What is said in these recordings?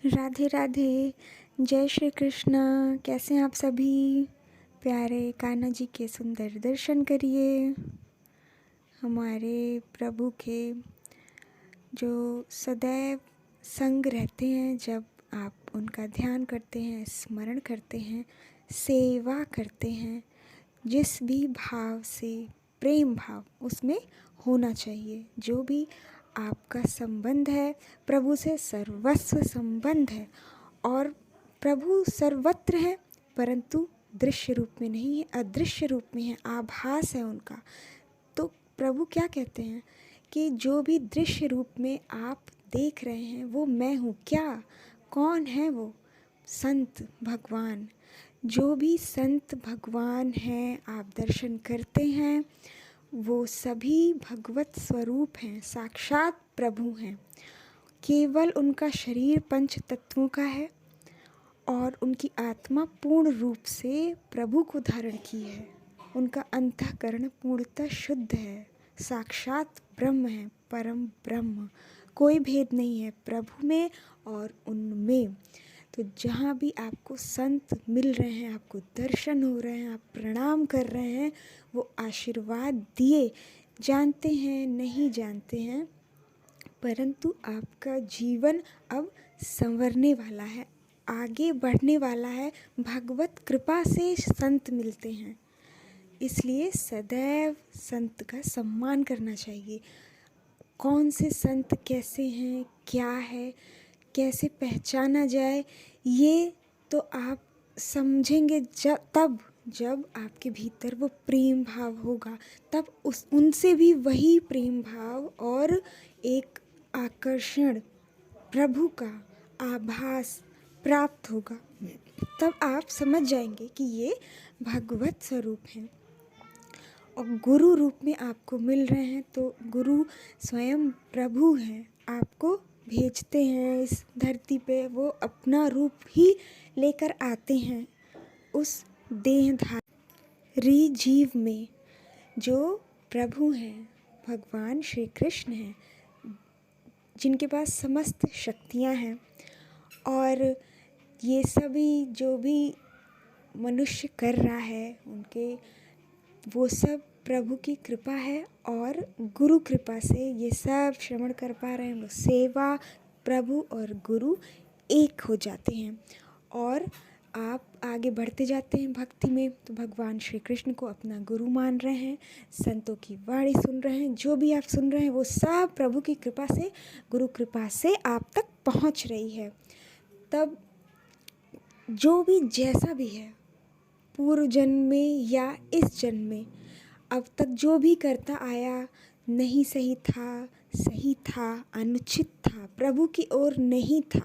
राधे राधे। जय श्री कृष्ण। कैसे हैं आप सभी? प्यारे कान्हा जी के सुंदर दर्शन करिए। हमारे प्रभु के जो सदैव संग रहते हैं, जब आप उनका ध्यान करते हैं, स्मरण करते हैं, सेवा करते हैं, जिस भी भाव से, प्रेम भाव उसमें होना चाहिए। जो भी आपका संबंध है प्रभु से, सर्वस्व संबंध है। और प्रभु सर्वत्र है, परंतु दृश्य रूप में नहीं है, अदृश्य रूप में है, आभास है उनका। तो प्रभु क्या कहते हैं कि जो भी दृश्य रूप में आप देख रहे हैं वो मैं हूँ। क्या, कौन है वो? संत भगवान। जो भी संत भगवान हैं, आप दर्शन करते हैं, वो सभी भगवत स्वरूप हैं, साक्षात प्रभु हैं। केवल उनका शरीर पंच तत्वों का है और उनकी आत्मा पूर्ण रूप से प्रभु को धारण की है। उनका अंतःकरण पूर्णतः शुद्ध है, साक्षात ब्रह्म है, परम ब्रह्म। कोई भेद नहीं है प्रभु में और उनमें। तो जहाँ भी आपको संत मिल रहे हैं, आपको दर्शन हो रहे हैं, आप प्रणाम कर रहे हैं, वो आशीर्वाद दिए, जानते हैं नहीं जानते हैं, परंतु आपका जीवन अब संवरने वाला है, आगे बढ़ने वाला है। भगवत कृपा से संत मिलते हैं, इसलिए सदैव संत का सम्मान करना चाहिए। कौन से संत कैसे हैं, क्या है, कैसे पहचाना जाए, ये तो आप समझेंगे जब आपके भीतर वो प्रेम भाव होगा, तब उनसे भी वही प्रेम भाव और एक आकर्षण, प्रभु का आभास प्राप्त होगा। तब आप समझ जाएंगे कि ये भगवत स्वरूप हैं और गुरु रूप में आपको मिल रहे हैं। तो गुरु स्वयं प्रभु हैं, आपको भेजते हैं इस धरती पे, वो अपना रूप ही लेकर आते हैं उस देहधारी जीव में। जो प्रभु हैं, भगवान श्री कृष्ण हैं, जिनके पास समस्त शक्तियाँ हैं। और ये सभी जो भी मनुष्य कर रहा है, उनके वो सब प्रभु की कृपा है और गुरु कृपा से ये सब श्रवण कर पा रहे हैं। वो सेवा, प्रभु और गुरु एक हो जाते हैं और आप आगे बढ़ते जाते हैं भक्ति में। तो भगवान श्री कृष्ण को अपना गुरु मान रहे हैं, संतों की वाणी सुन रहे हैं, जो भी आप सुन रहे हैं वो सब प्रभु की कृपा से, गुरु कृपा से आप तक पहुंच रही है। तब जो भी जैसा भी है, पूर्व जन्म में या इस जन्म में, अब तक जो भी करता आया, नहीं सही था, सही था, अनुचित था, प्रभु की ओर नहीं था,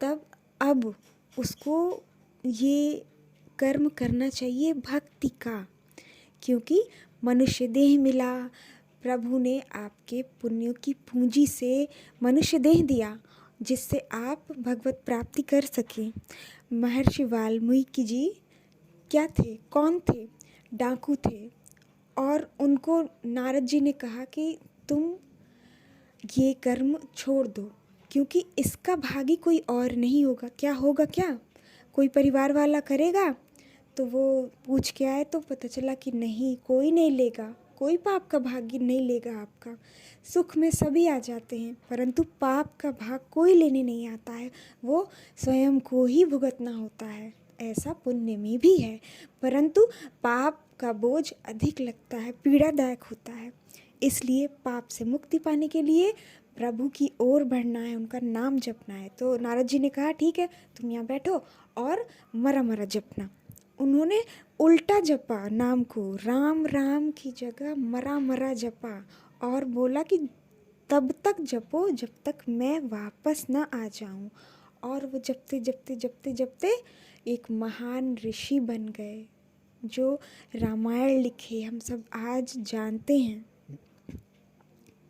तब अब उसको ये कर्म करना चाहिए भक्ति का। क्योंकि मनुष्य देह मिला, प्रभु ने आपके पुण्यों की पूंजी से मनुष्य देह दिया, जिससे आप भगवत प्राप्ति कर सकें। महर्षि वाल्मीकि जी क्या थे, कौन थे? डाकू थे। और उनको नारद जी ने कहा कि तुम ये कर्म छोड़ दो, क्योंकि इसका भागी कोई और नहीं होगा। क्या होगा? क्या कोई परिवार वाला करेगा? तो वो पूछ के आए तो पता चला कि नहीं, कोई नहीं लेगा, कोई पाप का भागी नहीं लेगा आपका। सुख में सभी आ जाते हैं, परंतु पाप का भाग कोई लेने नहीं आता है, वो स्वयं को ही भुगतना होता है। ऐसा पुण्य में भी है, परंतु पाप का बोझ अधिक लगता है, पीड़ादायक होता है। इसलिए पाप से मुक्ति पाने के लिए प्रभु की ओर बढ़ना है, उनका नाम जपना है। तो नारद जी ने कहा ठीक है, तुम यहाँ बैठो और मरा मरा जपना। उन्होंने उल्टा जपा नाम को, राम राम की जगह मरा मरा जपा और बोला कि तब तक जपो जब तक मैं वापस ना आ जाऊं। और वो जपते जपते जपते जपते एक महान ऋषि बन गए, जो रामायण लिखे हम सब आज जानते हैं।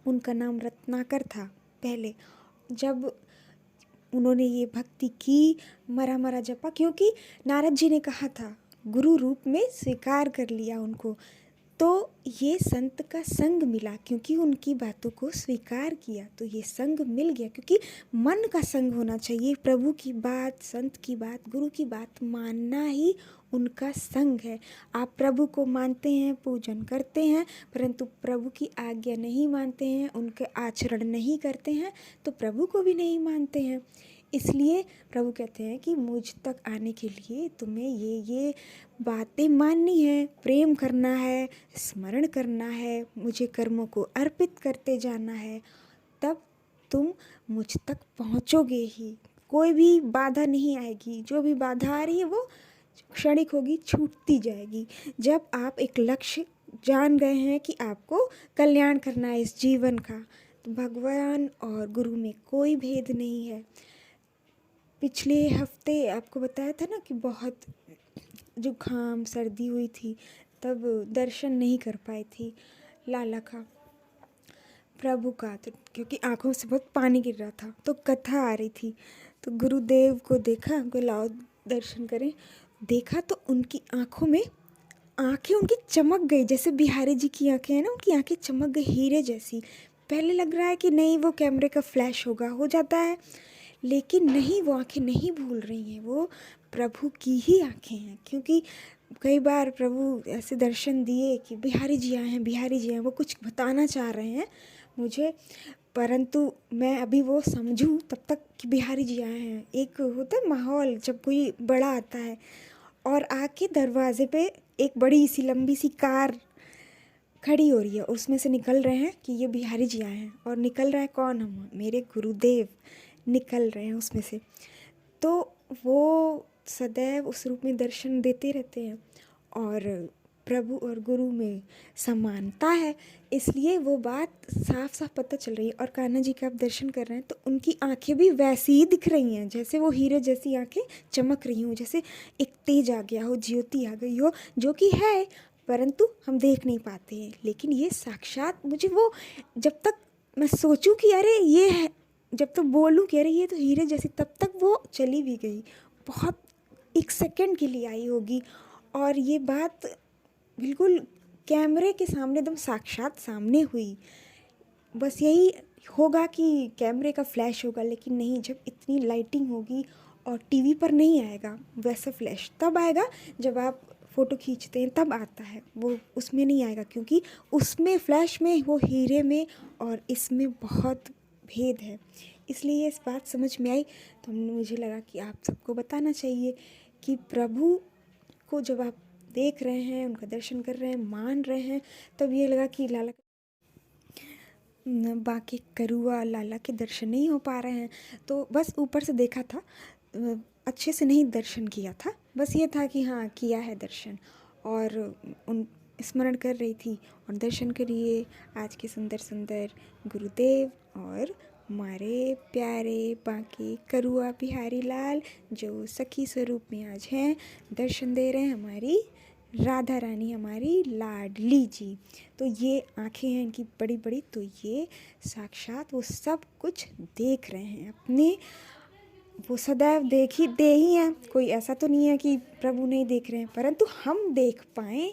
उनका नाम रत्नाकर था। पहले जब उन्होंने ये भक्ति की, मरा मरा जपा, क्योंकि नारद जी ने कहा था, गुरु रूप में स्वीकार कर लिया उनको। तो ये संत का संग मिला क्योंकि उनकी बातों को स्वीकार किया, तो ये संग मिल गया क्योंकि मन का संग होना चाहिए। प्रभु की बात, संत की बात, गुरु की बात मानना ही उनका संग है। आप प्रभु को मानते हैं, पूजन करते हैं, परंतु प्रभु की आज्ञा नहीं मानते हैं, उनके आचरण नहीं करते हैं, तो प्रभु को भी नहीं मानते हैं। इसलिए प्रभु कहते हैं कि मुझ तक आने के लिए तुम्हें ये बातें माननी है, प्रेम करना है, स्मरण करना है, मुझे कर्मों को अर्पित करते जाना है, तब तुम मुझ तक पहुँचोगे ही। कोई भी बाधा नहीं आएगी, जो भी बाधा आ रही है वो क्षणिक होगी, छूटती जाएगी। जब आप एक लक्ष्य जान गए हैं कि आपको कल्याण करना है इस जीवन का, तो भगवान और गुरु में कोई भेद नहीं है। पिछले हफ्ते आपको बताया था ना कि बहुत जुकाम सर्दी हुई थी, तब दर्शन नहीं कर पाई थी लाला का, प्रभु का, तो क्योंकि आंखों से बहुत पानी गिर रहा था, तो कथा आ रही थी, तो गुरुदेव को देखा, उनको लाओ दर्शन करें। देखा तो उनकी आंखों में आंखें उनकी चमक गई, जैसे बिहारी जी की आंखें हैं ना, उनकी आंखें चमक गई हीरे जैसी। पहले लग रहा है कि नहीं वो कैमरे का फ्लैश होगा, हो जाता है, लेकिन नहीं, वो आंखें नहीं भूल रही हैं, वो प्रभु की ही आंखें हैं। क्योंकि कई बार प्रभु ऐसे दर्शन दिए कि बिहारी जी आए हैं, बिहारी जी आए हैं, वो कुछ बताना चाह रहे हैं मुझे, परंतु मैं अभी वो समझूं तब तक कि बिहारी जी आए हैं। एक होता है माहौल जब कोई बड़ा आता है और आके दरवाजे पे एक बड़ी सी लंबी सी कार खड़ी हो रही है, उसमें से निकल रहे हैं कि ये बिहारी जी आए हैं, और निकल रहा है कौन, हम मेरे गुरुदेव निकल रहे हैं उसमें से। तो वो सदैव उस रूप में दर्शन देते रहते हैं, और प्रभु और गुरु में समानता है, इसलिए वो बात साफ साफ पता चल रही है। और कान्हा जी का आप दर्शन कर रहे हैं तो उनकी आंखें भी वैसी ही दिख रही हैं, जैसे वो हीरे जैसी आंखें चमक रही हों, जैसे एक तेज आ गया हो, ज्योति आ गई हो, जो कि है परंतु हम देख नहीं पाते हैं। लेकिन ये साक्षात मुझे वो, जब तक मैं सोचूं कि अरे ये है, जब तक बोलूं कि अरे ये तो हीरे जैसी, तब तक वो चली भी गई, बहुत एक सेकंड के लिए आई होगी। और ये बात बिल्कुल कैमरे के सामने एकदम साक्षात सामने हुई। बस यही होगा कि कैमरे का फ्लैश होगा, लेकिन नहीं, जब इतनी लाइटिंग होगी और टीवी पर नहीं आएगा वैसा फ्लैश, तब आएगा जब आप फ़ोटो खींचते हैं, तब आता है वो, उसमें नहीं आएगा, क्योंकि उसमें फ्लैश में वो हीरे में और इसमें बहुत भेद है। इसलिए इस बात समझ में आई, तो मुझे लगा कि आप सबको बताना चाहिए कि प्रभु को जब आप देख रहे हैं, उनका दर्शन कर रहे हैं, मान रहे हैं, तब ये लगा कि लाला, बाकी करुआ लाला के दर्शन नहीं हो पा रहे हैं, तो बस ऊपर से देखा था, अच्छे से नहीं दर्शन किया था, बस ये था कि हाँ किया है दर्शन, और उन स्मरण कर रही थी। और दर्शन करिए आज के सुंदर सुंदर गुरुदेव और हमारे प्यारे बाकी करुआ बिहारी लाल, जो सखी स्वरूप में आज हैं, दर्शन दे रहे हैं हमारी राधा रानी, हमारी लाडली जी। तो ये आंखें हैं इनकी बड़ी बड़ी, तो ये साक्षात वो सब कुछ देख रहे हैं अपने, वो सदैव दे ही हैं। कोई ऐसा तो नहीं है कि प्रभु नहीं देख रहे हैं, परंतु हम देख पाएँ,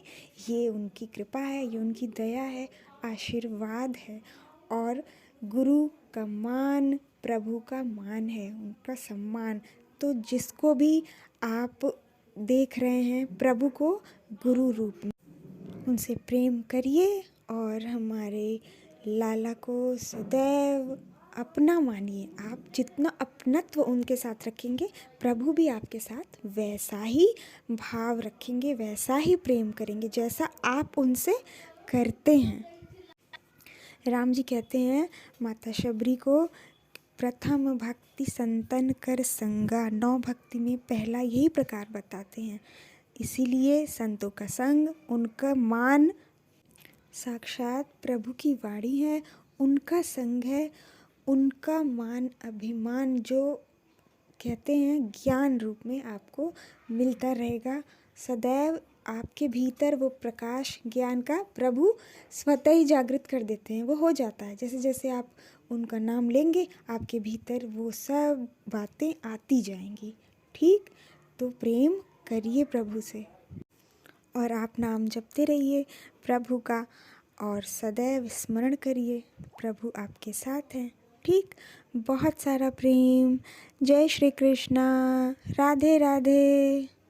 ये उनकी कृपा है, ये उनकी दया है, आशीर्वाद है। और गुरु का मान, प्रभु का मान है, उनका सम्मान। तो जिसको भी आप देख रहे हैं प्रभु को गुरु रूप में, उनसे प्रेम करिए और हमारे लाला को सदैव अपना मानिए। आप जितना अपनत्व उनके साथ रखेंगे, प्रभु भी आपके साथ वैसा ही भाव रखेंगे, वैसा ही प्रेम करेंगे जैसा आप उनसे करते हैं। राम जी कहते हैं माता शबरी को, प्रथम भक्ति संतन कर संगा, 9 भक्ति में पहला यही प्रकार बताते हैं। इसीलिए संतों का संग, उनका मान साक्षात प्रभु की वाणी है, उनका संग है, उनका मान अभिमान जो कहते हैं ज्ञान रूप में आपको मिलता रहेगा सदैव। आपके भीतर वो प्रकाश ज्ञान का प्रभु स्वतः ही जागृत कर देते हैं, वो हो जाता है। जैसे जैसे आप उनका नाम लेंगे, आपके भीतर वो सब बातें आती जाएंगी। ठीक, तो प्रेम करिए प्रभु से। और आप नाम जपते रहिए प्रभु का और सदैव स्मरण करिए, प्रभु आपके साथ हैं। ठीक, बहुत सारा प्रेम। जय श्री कृष्णा। राधे राधे।